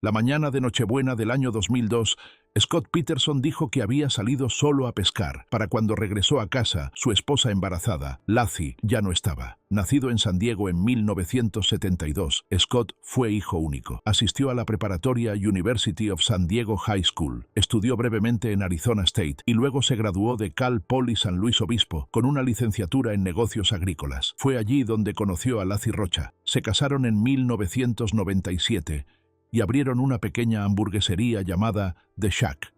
La mañana de Nochebuena del año 2002, Scott Peterson dijo que había salido solo a pescar. Para cuando regresó a casa, su esposa embarazada, Lacey, ya no estaba. Nacido en San Diego en 1972, Scott fue hijo único. Asistió a la preparatoria University of San Diego High School. Estudió brevemente en Arizona State y luego se graduó de Cal Poly San Luis Obispo con una licenciatura en negocios agrícolas. Fue allí donde conoció a Lacey Rocha. Se casaron en 1997 y abrieron una pequeña hamburguesería llamada The Shack.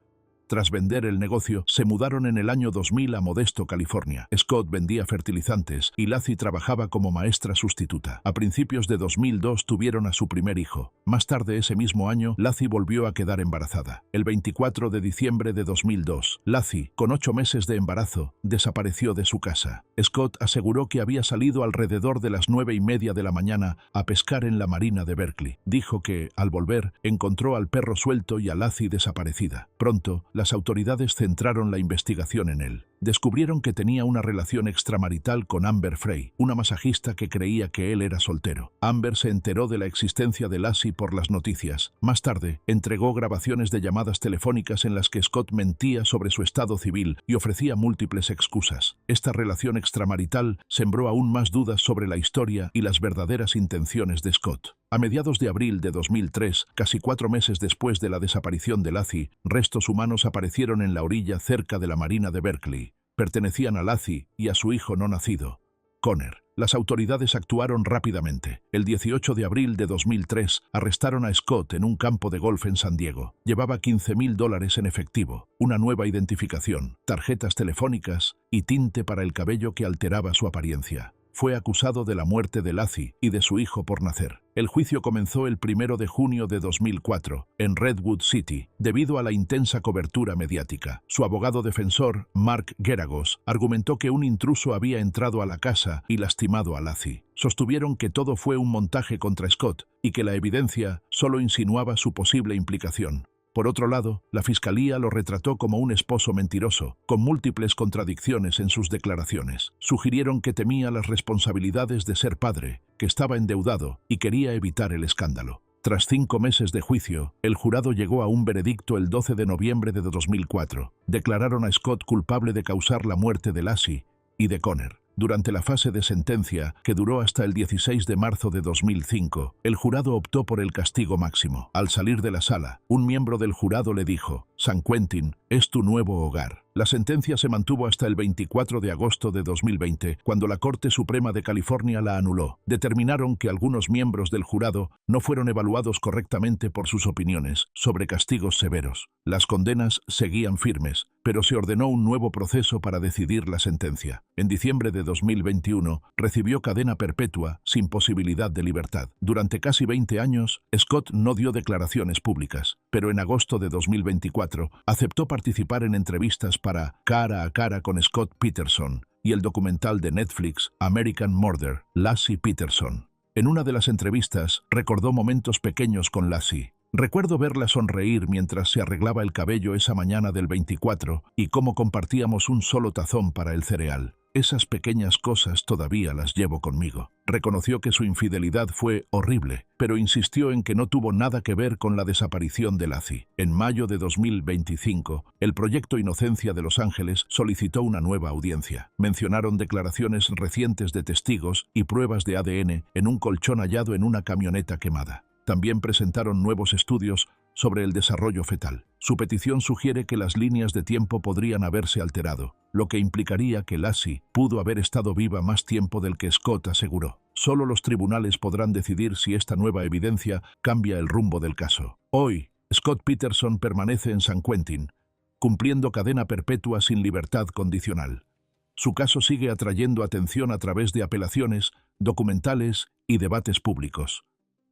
Tras vender el negocio, se mudaron en el año 2000 a Modesto, California. Scott vendía fertilizantes y Lacey trabajaba como maestra sustituta. A principios de 2002 tuvieron a su primer hijo. Más tarde ese mismo año, Lacey volvió a quedar embarazada. El 24 de diciembre de 2002, Lacey, con 8 meses de embarazo, desapareció de su casa. Scott aseguró que había salido alrededor de las 9:30 de la mañana a pescar en la marina de Berkeley. Dijo que, al volver, encontró al perro suelto y a Lacey desaparecida. Pronto, las autoridades centraron la investigación en él. Descubrieron que tenía una relación extramarital con Amber Frey, una masajista que creía que él era soltero. Amber se enteró de la existencia de Lacey por las noticias. Más tarde, entregó grabaciones de llamadas telefónicas en las que Scott mentía sobre su estado civil y ofrecía múltiples excusas. Esta relación extramarital sembró aún más dudas sobre la historia y las verdaderas intenciones de Scott. A mediados de abril de 2003, casi 4 meses después de la desaparición de Lacey, restos humanos aparecieron en la orilla cerca de la marina de Berkeley. Pertenecían a Lacey y a su hijo no nacido, Connor. Las autoridades actuaron rápidamente. El 18 de abril de 2003 arrestaron a Scott en un campo de golf en San Diego. Llevaba $15,000 en efectivo, una nueva identificación, tarjetas telefónicas y tinte para el cabello que alteraba su apariencia. Fue acusado de la muerte de Lacey y de su hijo por nacer. El juicio comenzó el 1 de junio de 2004, en Redwood City, debido a la intensa cobertura mediática. Su abogado defensor, Mark Geragos, argumentó que un intruso había entrado a la casa y lastimado a Lacey. Sostuvieron que todo fue un montaje contra Scott y que la evidencia solo insinuaba su posible implicación. Por otro lado, la fiscalía lo retrató como un esposo mentiroso, con múltiples contradicciones en sus declaraciones. Sugirieron que temía las responsabilidades de ser padre, que estaba endeudado y quería evitar el escándalo. Tras 5 meses de juicio, el jurado llegó a un veredicto el 12 de noviembre de 2004. Declararon a Scott culpable de causar la muerte de Lacey y de Connor. Durante la fase de sentencia, que duró hasta el 16 de marzo de 2005, el jurado optó por el castigo máximo. Al salir de la sala, un miembro del jurado le dijo: «San Quentin es tu nuevo hogar». La sentencia se mantuvo hasta el 24 de agosto de 2020, cuando la Corte Suprema de California la anuló. Determinaron que algunos miembros del jurado no fueron evaluados correctamente por sus opiniones sobre castigos severos. Las condenas seguían firmes, pero se ordenó un nuevo proceso para decidir la sentencia. En diciembre de 2021, recibió cadena perpetua sin posibilidad de libertad. Durante casi 20 años, Scott no dio declaraciones públicas, pero en agosto de 2024 aceptó participar en entrevistas para Cara a Cara con Scott Peterson y el documental de Netflix American Murder, Lacey Peterson. En una de las entrevistas, recordó momentos pequeños con Lacey. «Recuerdo verla sonreír mientras se arreglaba el cabello esa mañana del 24 y cómo compartíamos un solo tazón para el cereal. Esas pequeñas cosas todavía las llevo conmigo». Reconoció que su infidelidad fue horrible, pero insistió en que no tuvo nada que ver con la desaparición de Lacey. En mayo de 2025, el Proyecto Inocencia de Los Ángeles solicitó una nueva audiencia. Mencionaron declaraciones recientes de testigos y pruebas de ADN en un colchón hallado en una camioneta quemada. También presentaron nuevos estudios sobre el desarrollo fetal. Su petición sugiere que las líneas de tiempo podrían haberse alterado, lo que implicaría que Lacey pudo haber estado viva más tiempo del que Scott aseguró. Solo los tribunales podrán decidir si esta nueva evidencia cambia el rumbo del caso. Hoy, Scott Peterson permanece en San Quentin, cumpliendo cadena perpetua sin libertad condicional. Su caso sigue atrayendo atención a través de apelaciones, documentales y debates públicos.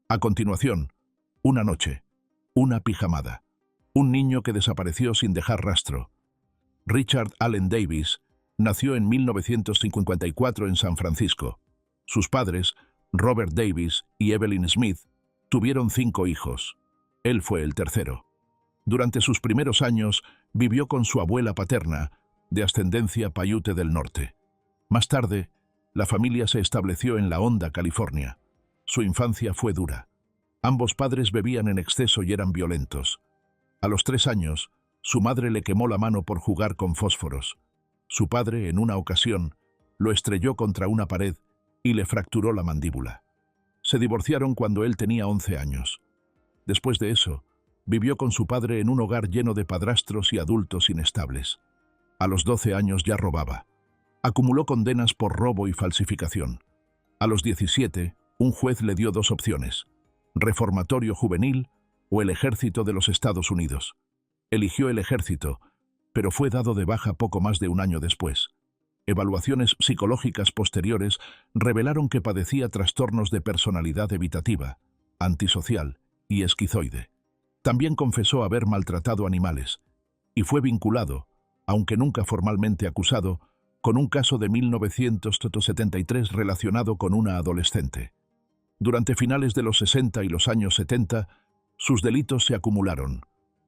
A continuación, una noche, una pijamada. Un niño que desapareció sin dejar rastro. Richard Allen Davis nació en 1954 en San Francisco. Sus padres, Robert Davis y Evelyn Smith, tuvieron 5 hijos. Él fue el tercero. Durante sus primeros años, vivió con su abuela paterna, de ascendencia paiute del norte. Más tarde, la familia se estableció en La Honda, California. Su infancia fue dura. Ambos padres bebían en exceso y eran violentos. A los 3 años, su madre le quemó la mano por jugar con fósforos. Su padre, en una ocasión, lo estrelló contra una pared y le fracturó la mandíbula. Se divorciaron cuando él tenía 11 años. Después de eso, vivió con su padre en un hogar lleno de padrastros y adultos inestables. A los 12 años ya robaba. Acumuló condenas por robo y falsificación. A los 17, un juez le dio 2 opciones: reformatorio juvenil o el ejército de los Estados Unidos. Eligió el ejército, pero fue dado de baja poco más de un año después. Evaluaciones psicológicas posteriores revelaron que padecía trastornos de personalidad evitativa, antisocial y esquizoide. También confesó haber maltratado animales y fue vinculado, aunque nunca formalmente acusado, con un caso de 1973 relacionado con una adolescente. Durante finales de los 60 y los años 70, sus delitos se acumularon: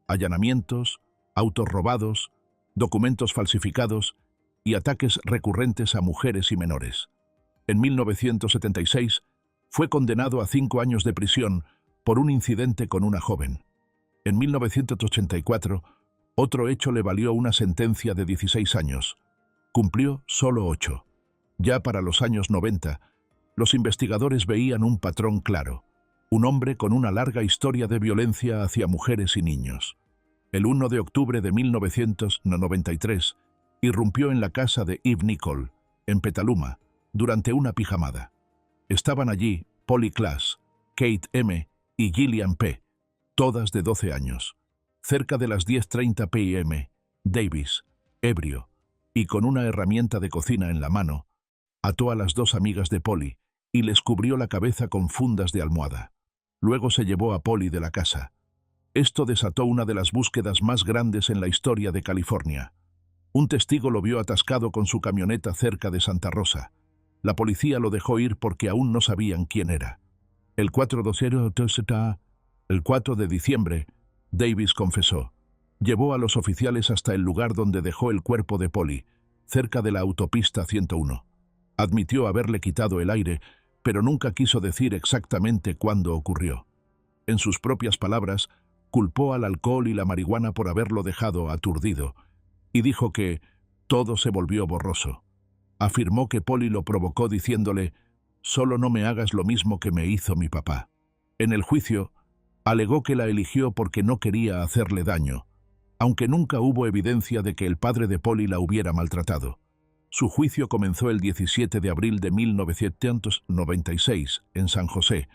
allanamientos, autos robados, documentos falsificados y ataques recurrentes a mujeres y menores. En 1976, fue condenado a 5 años de prisión por un incidente con una joven. En 1984, otro hecho le valió una sentencia de 16 años. Cumplió solo 8. Ya para los años 90, los investigadores veían un patrón claro: un hombre con una larga historia de violencia hacia mujeres y niños. El 1 de octubre de 1993, irrumpió en la casa de Eve Nicole, en Petaluma, durante una pijamada. Estaban allí Polly Klaas, Kate M. y Gillian P., todas de 12 años. Cerca de las 10:30 p.m., Davis, ebrio y con una herramienta de cocina en la mano, ató a las 2 amigas de Polly y les cubrió la cabeza con fundas de almohada. Luego se llevó a Polly de la casa. Esto desató una de las búsquedas más grandes en la historia de California. Un testigo lo vio atascado con su camioneta cerca de Santa Rosa. La policía lo dejó ir porque aún no sabían quién era. El 4 de diciembre, Davis confesó. Llevó a los oficiales hasta el lugar donde dejó el cuerpo de Polly, cerca de la autopista 101. Admitió haberle quitado el aire, pero nunca quiso decir exactamente cuándo ocurrió. En sus propias palabras, culpó al alcohol y la marihuana por haberlo dejado aturdido, y dijo que todo se volvió borroso. Afirmó que Polly lo provocó diciéndole: «Solo no me hagas lo mismo que me hizo mi papá». En el juicio, alegó que la eligió porque no quería hacerle daño, aunque nunca hubo evidencia de que el padre de Polly la hubiera maltratado. Su juicio comenzó el 17 de abril de 1996 en San José,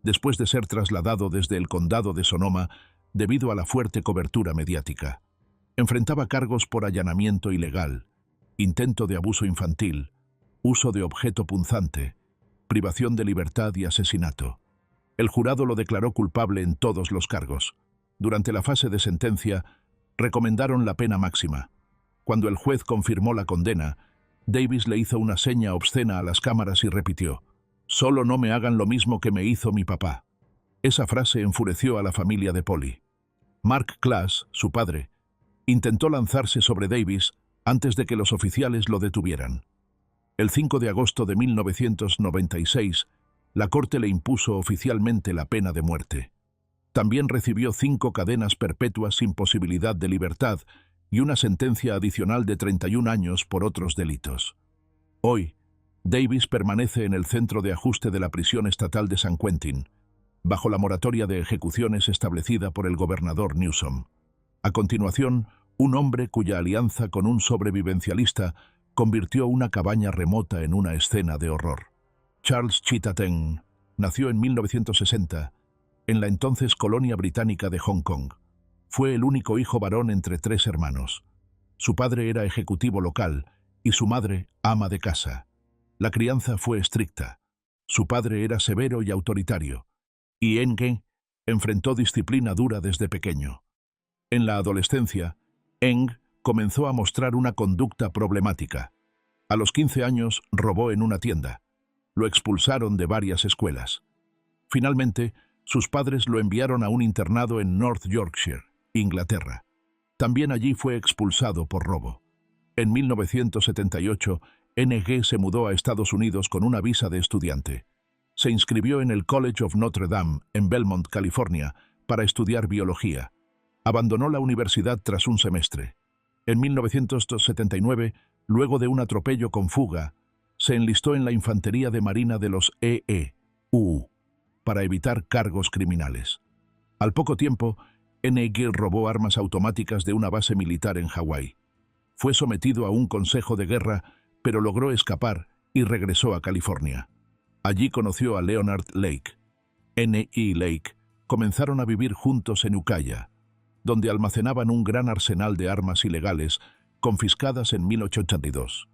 después de ser trasladado desde el condado de Sonoma debido a la fuerte cobertura mediática. Enfrentaba cargos por allanamiento ilegal, intento de abuso infantil, uso de objeto punzante, privación de libertad y asesinato. El jurado lo declaró culpable en todos los cargos. Durante la fase de sentencia, recomendaron la pena máxima. Cuando el juez confirmó la condena, Davis le hizo una seña obscena a las cámaras y repitió: «Solo no me hagan lo mismo que me hizo mi papá». Esa frase enfureció a la familia de Polly. Mark Klaas, su padre, intentó lanzarse sobre Davis antes de que los oficiales lo detuvieran. El 5 de agosto de 1996, la corte le impuso oficialmente la pena de muerte. También recibió 5 cadenas perpetuas sin posibilidad de libertad y una sentencia adicional de 31 años por otros delitos. Hoy, Davis permanece en el centro de ajuste de la prisión estatal de San Quentin, bajo la moratoria de ejecuciones establecida por el gobernador Newsom. A continuación, un hombre cuya alianza con un sobrevivencialista convirtió una cabaña remota en una escena de horror. Charles Chittenden nació en 1960 en la entonces colonia británica de Hong Kong. Fue el único hijo varón entre 3 hermanos. Su padre era ejecutivo local y su madre ama de casa. La crianza fue estricta. Su padre era severo y autoritario, y Eng enfrentó disciplina dura desde pequeño. En la adolescencia, Eng comenzó a mostrar una conducta problemática. A los 15 años robó en una tienda. Lo expulsaron de varias escuelas. Finalmente, sus padres lo enviaron a un internado en North Yorkshire, Inglaterra. También allí fue expulsado por robo. En 1978, Ng se mudó a Estados Unidos con una visa de estudiante. Se inscribió en el College of Notre Dame, en Belmont, California, para estudiar biología. Abandonó la universidad tras un semestre. En 1979, luego de un atropello con fuga, se enlistó en la Infantería de Marina de los EEU para evitar cargos criminales. Al poco tiempo, N.G. robó armas automáticas de una base militar en Hawái. Fue sometido a un consejo de guerra, pero logró escapar y regresó a California. Allí conoció a Leonard Lake. N. y Lake comenzaron a vivir juntos en Ukiah, donde almacenaban un gran arsenal de armas ilegales confiscadas en 1882.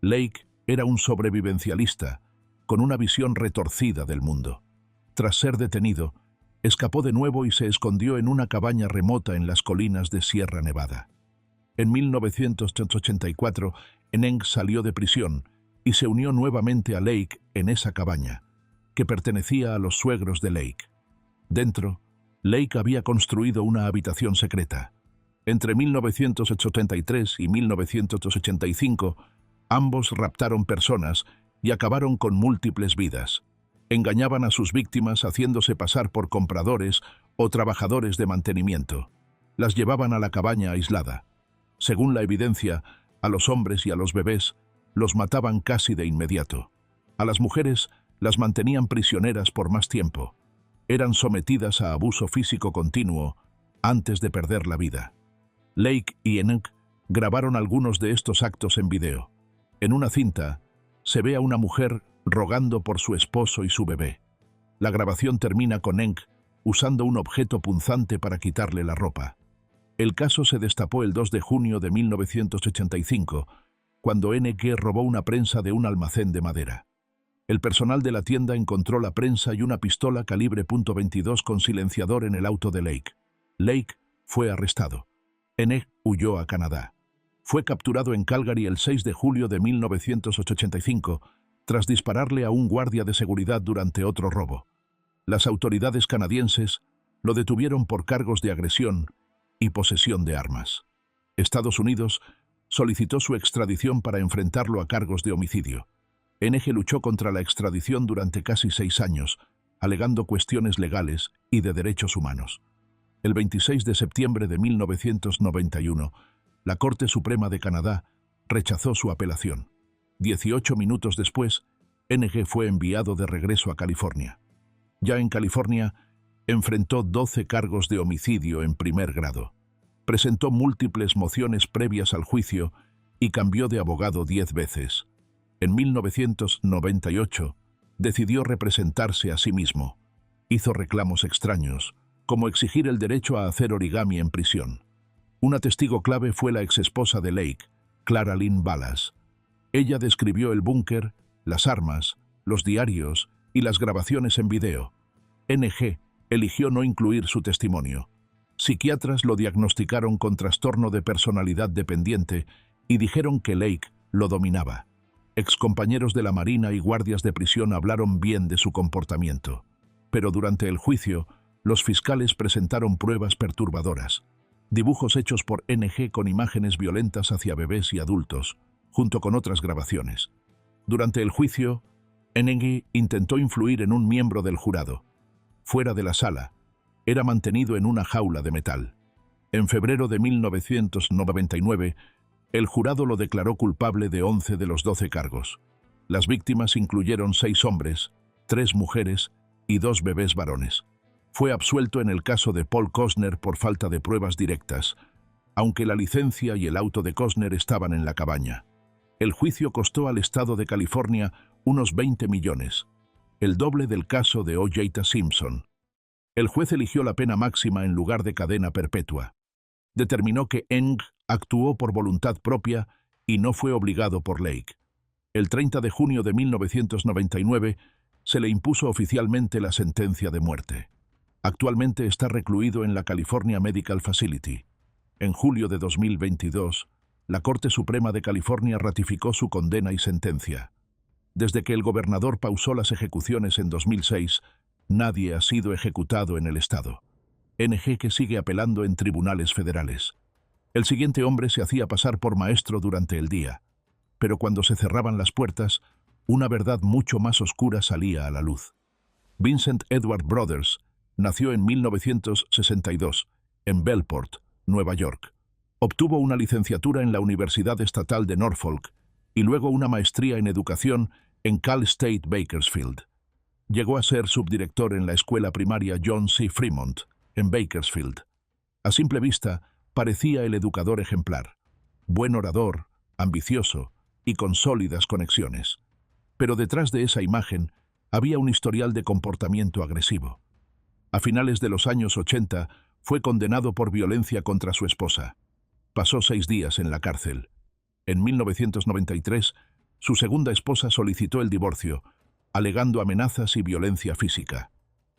Lake era un sobrevivencialista con una visión retorcida del mundo. Tras ser detenido, escapó de nuevo y se escondió en una cabaña remota en las colinas de Sierra Nevada. En 1984, N. salió de prisión y se unió nuevamente a Lake en esa cabaña, que pertenecía a los suegros de Lake. Dentro, Lake había construido una habitación secreta. Entre 1983 y 1985, ambos raptaron personas y acabaron con múltiples vidas. Engañaban a sus víctimas haciéndose pasar por compradores o trabajadores de mantenimiento. Las llevaban a la cabaña aislada. Según la evidencia, a los hombres y a los bebés los mataban casi de inmediato. A las mujeres las mantenían prisioneras por más tiempo. Eran sometidas a abuso físico continuo antes de perder la vida. Lake y N. grabaron algunos de estos actos en video. En una cinta, se ve a una mujer rogando por su esposo y su bebé. La grabación termina con N. usando un objeto punzante para quitarle la ropa. El caso se destapó el 2 de junio de 1985, cuando N.G. robó una prensa de un almacén de madera. El personal de la tienda encontró la prensa y una pistola calibre .22 con silenciador en el auto de Lake. Lake fue arrestado. N. huyó a Canadá. Fue capturado en Calgary el 6 de julio de 1985, tras dispararle a un guardia de seguridad durante otro robo. Las autoridades canadienses lo detuvieron por cargos de agresión y posesión de armas. Estados Unidos solicitó su extradición para enfrentarlo a cargos de homicidio. N.G. luchó contra la extradición durante casi 6 años, alegando cuestiones legales y de derechos humanos. El 26 de septiembre de 1991, la Corte Suprema de Canadá rechazó su apelación. 18 minutos después, N.G. fue enviado de regreso a California. Ya en California, enfrentó 12 cargos de homicidio en primer grado. Presentó múltiples mociones previas al juicio y cambió de abogado 10 veces. En 1998, decidió representarse a sí mismo. Hizo reclamos extraños, como exigir el derecho a hacer origami en prisión. Una testigo clave fue la exesposa de Lake, Clara Lynn Ballas. Ella describió el búnker, las armas, los diarios y las grabaciones en video. N.G. eligió no incluir su testimonio. Psiquiatras lo diagnosticaron con trastorno de personalidad dependiente y dijeron que Lake lo dominaba. Excompañeros de la Marina y guardias de prisión hablaron bien de su comportamiento. Pero durante el juicio, los fiscales presentaron pruebas perturbadoras. Dibujos hechos por N.G. con imágenes violentas hacia bebés y adultos, junto con otras grabaciones. Durante el juicio, N.G. intentó influir en un miembro del jurado. Fuera de la sala, era mantenido en una jaula de metal. En febrero de 1999, el jurado lo declaró culpable de 11 de los 12 cargos. Las víctimas incluyeron 6 hombres, 3 mujeres y 2 bebés varones. Fue absuelto en el caso de Paul Costner por falta de pruebas directas, aunque la licencia y el auto de Costner estaban en la cabaña. El juicio costó al estado de California unos 20 millones, el doble del caso de O.J. Simpson. El juez eligió la pena máxima en lugar de cadena perpetua. Determinó que N.G. actuó por voluntad propia y no fue obligado por Lake. El 30 de junio de 1999 se le impuso oficialmente la sentencia de muerte. Actualmente está recluido en la California Medical Facility. En julio de 2022, la Corte Suprema de California ratificó su condena y sentencia. Desde que el gobernador pausó las ejecuciones en 2006, nadie ha sido ejecutado en el estado. N.G. que sigue apelando en tribunales federales. El siguiente hombre se hacía pasar por maestro durante el día, pero cuando se cerraban las puertas, una verdad mucho más oscura salía a la luz. Vincent Edward Brothers nació en 1962, en Bellport, Nueva York. Obtuvo una licenciatura en la Universidad Estatal de Norfolk y luego una maestría en educación en Cal State Bakersfield. Llegó a ser subdirector en la escuela primaria John C. Fremont, en Bakersfield. A simple vista, parecía el educador ejemplar, buen orador, ambicioso y con sólidas conexiones. Pero detrás de esa imagen había un historial de comportamiento agresivo. A finales de los años 80 fue condenado por violencia contra su esposa. Pasó 6 días en la cárcel. En 1993, su segunda esposa solicitó el divorcio, alegando amenazas y violencia física.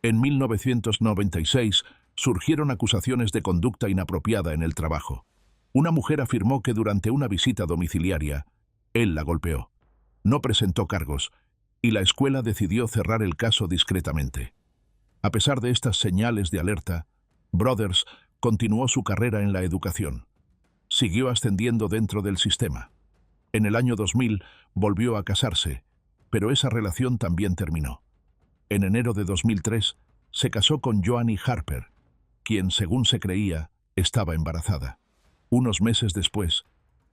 En 1996 surgieron acusaciones de conducta inapropiada en el trabajo. Una mujer afirmó que durante una visita domiciliaria, él la golpeó. No presentó cargos, y la escuela decidió cerrar el caso discretamente. A pesar de estas señales de alerta, Brothers continuó su carrera en la educación. Siguió ascendiendo dentro del sistema. En el año 2000 volvió a casarse, pero esa relación también terminó. En enero de 2003 se casó con Joannie Harper, quien, según se creía, estaba embarazada. Unos meses después,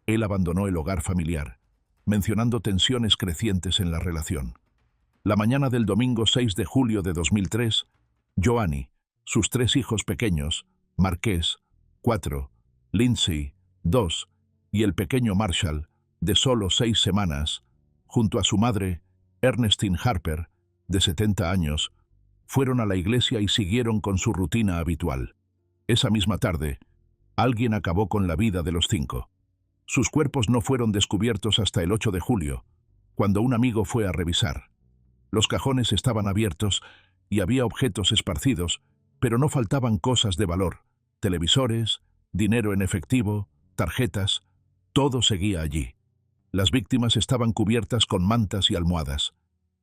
él abandonó el hogar familiar, mencionando tensiones crecientes en la relación. La mañana del domingo 6 de julio de 2003, Joannie, sus 3 hijos pequeños, Marqués, 4, Lindsay, 2, y el pequeño Marshall, de solo 6 semanas, junto a su madre, Ernestine Harper, de 70 años, fueron a la iglesia y siguieron con su rutina habitual. Esa misma tarde, alguien acabó con la vida de los 5. Sus cuerpos no fueron descubiertos hasta el 8 de julio, cuando un amigo fue a revisar. Los cajones estaban abiertos y había objetos esparcidos, pero no faltaban cosas de valor: televisores, dinero en efectivo, tarjetas, todo seguía allí. Las víctimas estaban cubiertas con mantas y almohadas.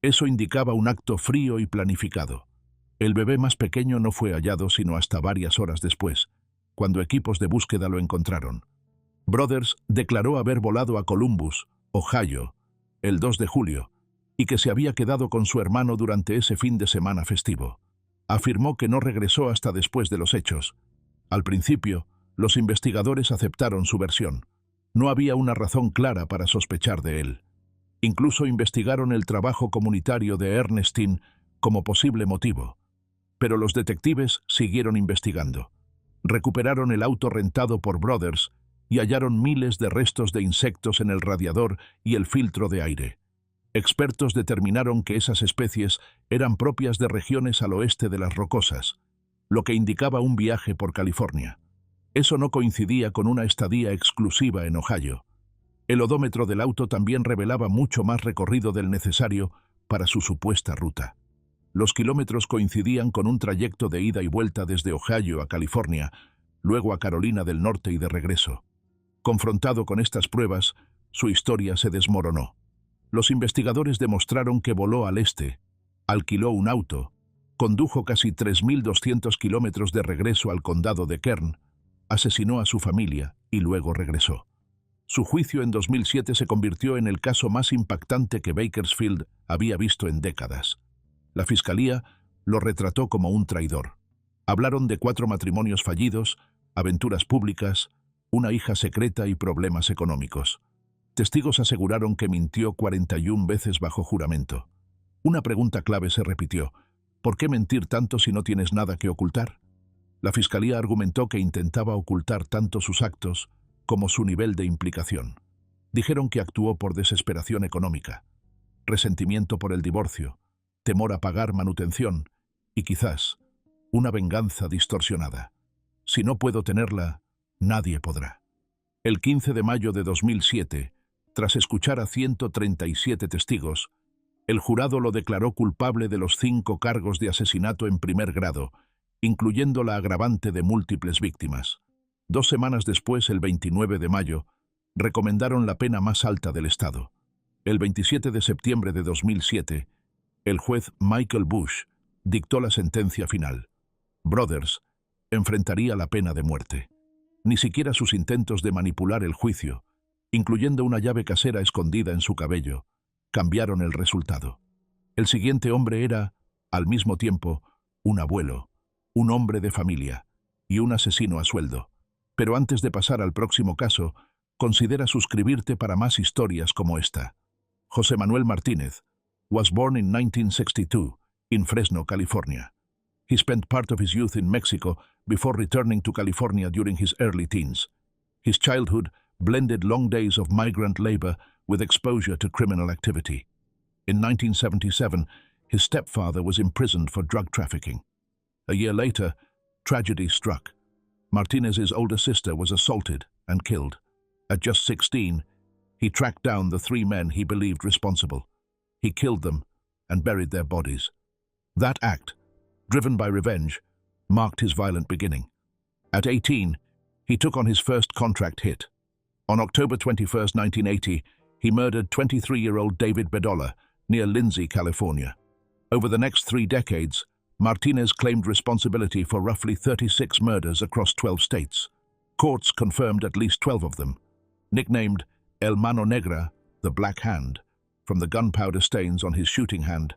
Eso indicaba un acto frío y planificado. El bebé más pequeño no fue hallado sino hasta varias horas después, cuando equipos de búsqueda lo encontraron. Brothers declaró haber volado a Columbus, Ohio, el 2 de julio, y que se había quedado con su hermano durante ese fin de semana festivo. Afirmó que no regresó hasta después de los hechos. Al principio, los investigadores aceptaron su versión. No había una razón clara para sospechar de él. Incluso investigaron el trabajo comunitario de Ernestine como posible motivo. Pero los detectives siguieron investigando. Recuperaron el auto rentado por Brothers y hallaron miles de restos de insectos en el radiador y el filtro de aire. Expertos determinaron que esas especies eran propias de regiones al oeste de las Rocosas, lo que indicaba un viaje por California. Eso no coincidía con una estadía exclusiva en Ohio. El odómetro del auto también revelaba mucho más recorrido del necesario para su supuesta ruta. Los kilómetros coincidían con un trayecto de ida y vuelta desde Ohio a California, luego a Carolina del Norte y de regreso. Confrontado con estas pruebas, su historia se desmoronó. Los investigadores demostraron que voló al este, alquiló un auto, condujo casi 3.200 kilómetros de regreso al condado de Kern, asesinó a su familia y luego regresó. Su juicio en 2007 se convirtió en el caso más impactante que Bakersfield había visto en décadas. La fiscalía lo retrató como un traidor. Hablaron de 4 matrimonios fallidos, aventuras públicas, una hija secreta y problemas económicos. Testigos aseguraron que mintió 41 veces bajo juramento. Una pregunta clave se repitió: ¿por qué mentir tanto si no tienes nada que ocultar? La fiscalía argumentó que intentaba ocultar tanto sus actos como su nivel de implicación. Dijeron que actuó por desesperación económica, resentimiento por el divorcio, temor a pagar manutención y quizás una venganza distorsionada. Si no puedo tenerla, nadie podrá. El 15 de mayo de 2007, tras escuchar a 137 testigos, el jurado lo declaró culpable de los 5 cargos de asesinato en primer grado, incluyendo la agravante de múltiples víctimas. 2 semanas después, el 29 de mayo, recomendaron la pena más alta del estado. El 27 de septiembre de 2007, el juez Michael Bush dictó la sentencia final. Brothers enfrentaría la pena de muerte. Ni siquiera sus intentos de manipular el juicio, incluyendo una llave casera escondida en su cabello, cambiaron el resultado. El siguiente hombre era Al mismo tiempo, un abuelo, un hombre de familia y un asesino a sueldo. Pero antes de pasar al próximo caso, considera suscribirte para más historias como esta. José Manuel Martínez was born in 1962 in Fresno, California. He spent part of his youth in Mexico before returning to California during his early teens. His childhood blended long days of migrant labor with exposure to criminal activity. In 1977, his stepfather was imprisoned for drug trafficking. A year later, tragedy struck. Martinez's older sister was assaulted and killed. At just 16, he tracked down the 3 men he believed responsible. He killed them and buried their bodies. That act, driven by revenge, marked his violent beginning. At 18, he took on his first contract hit. On October 21, 1980, he murdered 23-year-old David Bedolla near Lindsay, California. Over the next 3 decades, Martinez claimed responsibility for roughly 36 murders across 12 states. Courts confirmed at least 12 of them. Nicknamed El Mano Negra, the Black Hand, from the gunpowder stains on his shooting hand,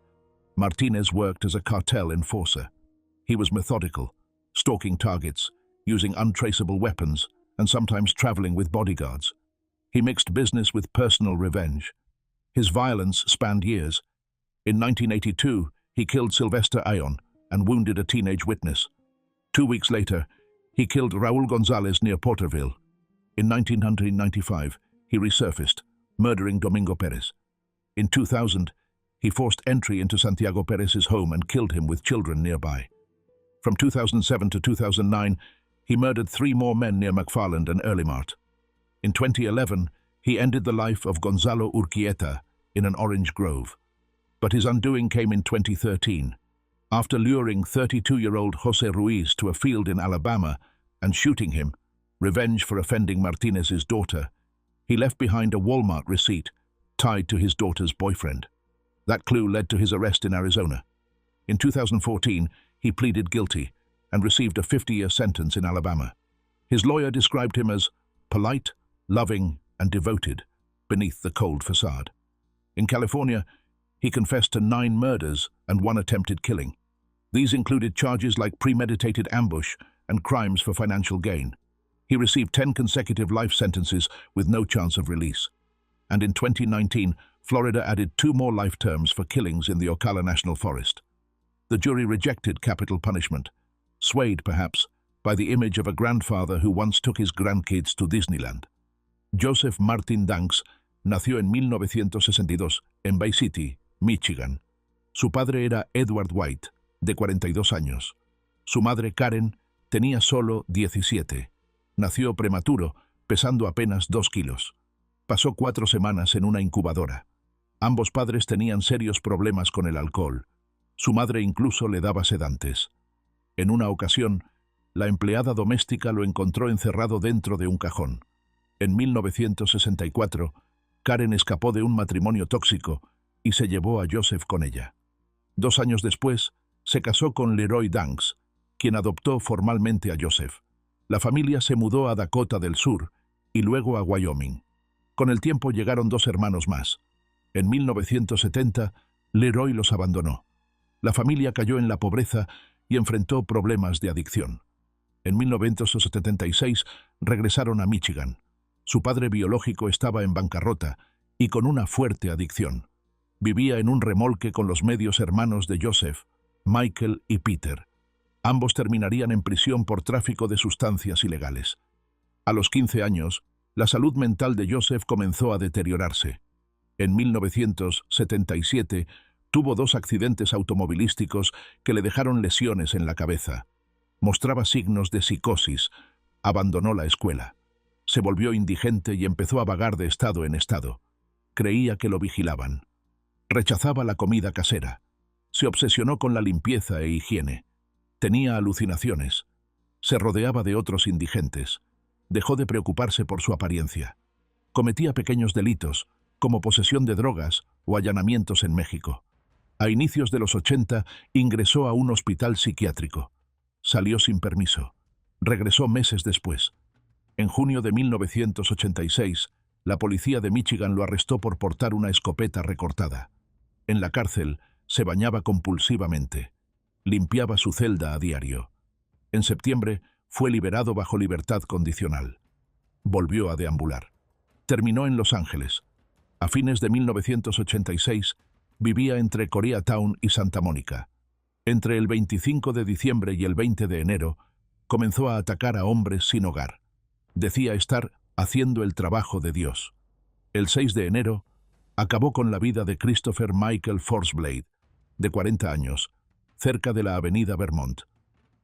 Martinez worked as a cartel enforcer. He was methodical, stalking targets, using untraceable weapons, and sometimes traveling with bodyguards. He mixed business with personal revenge. His violence spanned years. In 1982, he killed Sylvester Ayon and wounded a teenage witness. 2 weeks later, he killed Raúl González near Porterville. In 1995, he resurfaced, murdering Domingo Pérez. In 2000, he forced entry into Santiago Pérez's home and killed him with children nearby. From 2007 to 2009, he murdered 3 more men near McFarland and Earlimart. In 2011, he ended the life of Gonzalo Urquieta in an orange grove. But his undoing came in 2013. After luring 32-year-old José Ruiz to a field in Alabama and shooting him, revenge for offending Martinez's daughter, he left behind a Walmart receipt tied to his daughter's boyfriend. That clue led to his arrest in Arizona. In 2014, he pleaded guilty and received a 50-year sentence in Alabama. His lawyer described him as polite, loving, and devoted beneath the cold facade. In California, he confessed to 9 murders and 1 attempted killing. These included charges like premeditated ambush and crimes for financial gain. He received 10 consecutive life sentences with no chance of release. And in 2019, Florida added 2 more life terms for killings in the Ocala National Forest. The jury rejected capital punishment, swayed perhaps by the image of a grandfather who once took his grandkids to Disneyland. Joseph Martin Danks nació en 1962 en Bay City, Michigan. Su padre era Edward White, de 42 años. Su madre Karen tenía solo 17. Nació prematuro, pesando apenas 2 kilos. Pasó 4 semanas en una incubadora. Ambos padres tenían serios problemas con el alcohol. Su madre incluso le daba sedantes. En una ocasión, la empleada doméstica lo encontró encerrado dentro de un cajón. En 1964, Karen escapó de un matrimonio tóxico y se llevó a Joseph con ella. 2 años después, se casó con Leroy Danks, quien adoptó formalmente a Joseph. La familia se mudó a Dakota del Sur y luego a Wyoming. Con el tiempo llegaron 2 hermanos más. En 1970, Leroy los abandonó. La familia cayó en la pobreza y enfrentó problemas de adicción. En 1976 regresaron a Michigan. Su padre biológico estaba en bancarrota y con una fuerte adicción. Vivía en un remolque con los medios hermanos de Joseph, Michael y Peter. Ambos terminarían en prisión por tráfico de sustancias ilegales. A los 15 años, la salud mental de Joseph comenzó a deteriorarse. En 1977, tuvo 2 accidentes automovilísticos que le dejaron lesiones en la cabeza. Mostraba signos de psicosis. Abandonó la escuela. Se volvió indigente y empezó a vagar de estado en estado. Creía que lo vigilaban. Rechazaba la comida casera. Se obsesionó con la limpieza e higiene. Tenía alucinaciones. Se rodeaba de otros indigentes. Dejó de preocuparse por su apariencia. Cometía pequeños delitos, como posesión de drogas o allanamientos en México. A inicios de los 80 ingresó a un hospital psiquiátrico. Salió sin permiso. Regresó meses después. En junio de 1986, la policía de Michigan lo arrestó por portar una escopeta recortada. En la cárcel, Se bañaba compulsivamente. Limpiaba su celda a diario. En septiembre fue liberado bajo libertad condicional. Volvió a deambular. Terminó en Los Ángeles. A fines de 1986 vivía entre Koreatown y Santa Mónica. Entre el 25 de diciembre y el 20 de enero comenzó a atacar a hombres sin hogar. Decía estar haciendo el trabajo de Dios. El 6 de enero acabó con la vida de Christopher Michael Forsblade, de 40 años, cerca de la avenida Vermont.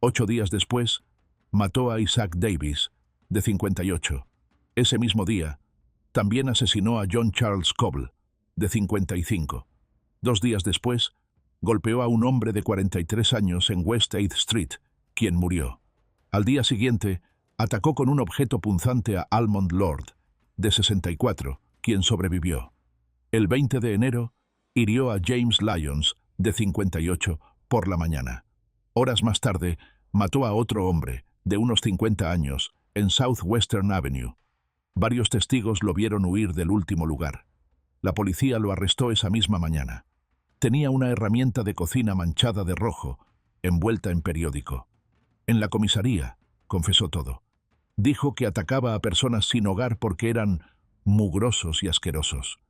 8 días después, mató a Isaac Davis, de 58. Ese mismo día, también asesinó a John Charles Coble, de 55. 2 días después, golpeó a un hombre de 43 años en West 8th Street, quien murió. Al día siguiente, atacó con un objeto punzante a Almond Lord, de 64, quien sobrevivió. El 20 de enero, hirió a James Lyons, de 58, por la mañana. Horas más tarde, mató a otro hombre, de unos 50 años, en Southwestern Avenue. Varios testigos lo vieron huir del último lugar. La policía lo arrestó esa misma mañana. Tenía una herramienta de cocina manchada de rojo, envuelta en periódico. En la comisaría, confesó todo. Dijo que atacaba a personas sin hogar porque eran mugrosos y asquerosos.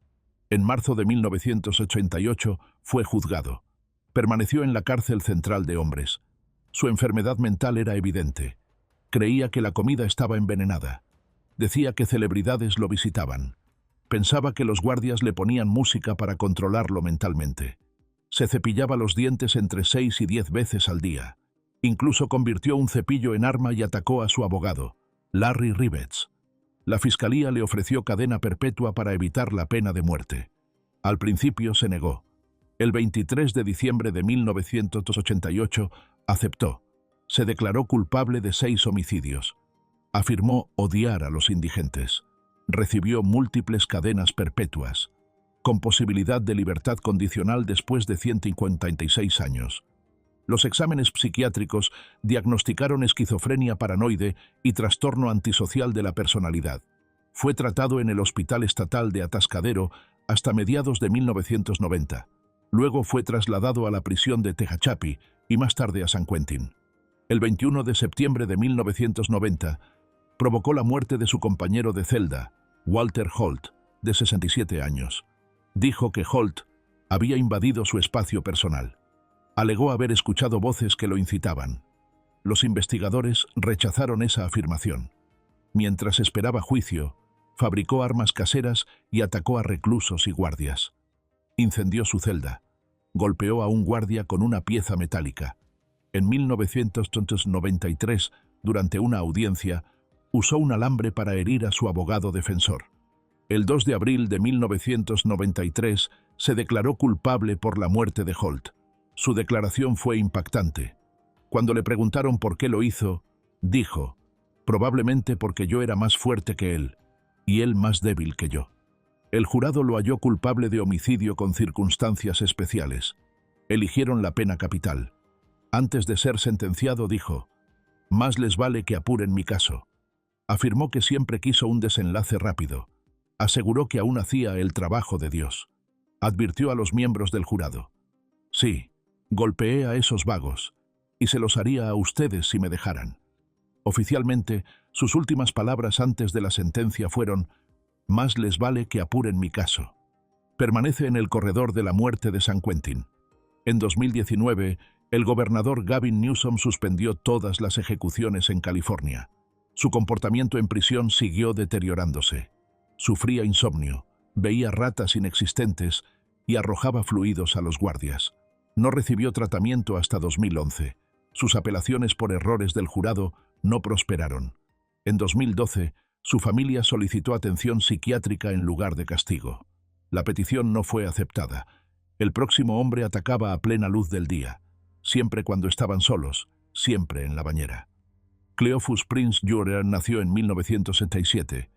En marzo de 1988 fue juzgado. Permaneció en la cárcel central de hombres. Su enfermedad mental era evidente. Creía que la comida estaba envenenada. Decía que celebridades lo visitaban. Pensaba que los guardias le ponían música para controlarlo mentalmente. Se cepillaba los dientes entre 6 y 10 veces al día. Incluso convirtió un cepillo en arma y atacó a su abogado, Larry Rivets. La fiscalía le ofreció cadena perpetua para evitar la pena de muerte. Al principio se negó. El 23 de diciembre de 1988 aceptó. Se declaró culpable de 6 homicidios. Afirmó odiar a los indigentes. Recibió múltiples cadenas perpetuas, con posibilidad de libertad condicional después de 156 años. Los exámenes psiquiátricos diagnosticaron esquizofrenia paranoide y trastorno antisocial de la personalidad. Fue tratado en el Hospital Estatal de Atascadero hasta mediados de 1990. Luego fue trasladado a la prisión de Tehachapi y más tarde a San Quentin. El 21 de septiembre de 1990, provocó la muerte de su compañero de celda, Walter Holt, de 67 años. Dijo que Holt había invadido su espacio personal. Alegó haber escuchado voces que lo incitaban. Los investigadores rechazaron esa afirmación. Mientras esperaba juicio, fabricó armas caseras y atacó a reclusos y guardias. Incendió su celda. Golpeó a un guardia con una pieza metálica. En 1993, durante una audiencia, usó un alambre para herir a su abogado defensor. El 2 de abril de 1993 se declaró culpable por la muerte de Holt. Su declaración fue impactante. Cuando le preguntaron por qué lo hizo, dijo, probablemente porque yo era más fuerte que él, y él más débil que yo. El jurado lo halló culpable de homicidio con circunstancias especiales. Eligieron la pena capital. Antes de ser sentenciado dijo, más les vale que apuren mi caso. Afirmó que siempre quiso un desenlace rápido. Aseguró que aún hacía el trabajo de Dios. Advirtió a los miembros del jurado. Sí, golpeé a esos vagos, y se los haría a ustedes si me dejaran. Oficialmente, sus últimas palabras antes de la sentencia fueron, más les vale que apuren mi caso. Permanece en el corredor de la muerte de San Quentin. En 2019, el gobernador Gavin Newsom suspendió todas las ejecuciones en California. Su comportamiento en prisión siguió deteriorándose. Sufría insomnio, veía ratas inexistentes y arrojaba fluidos a los guardias. No recibió tratamiento hasta 2011. Sus apelaciones por errores del jurado no prosperaron. En 2012, su familia solicitó atención psiquiátrica en lugar de castigo. La petición no fue aceptada. El próximo hombre atacaba a plena luz del día, siempre cuando estaban solos, siempre en la bañera. Cleophus Prince Jr. nació en 1977.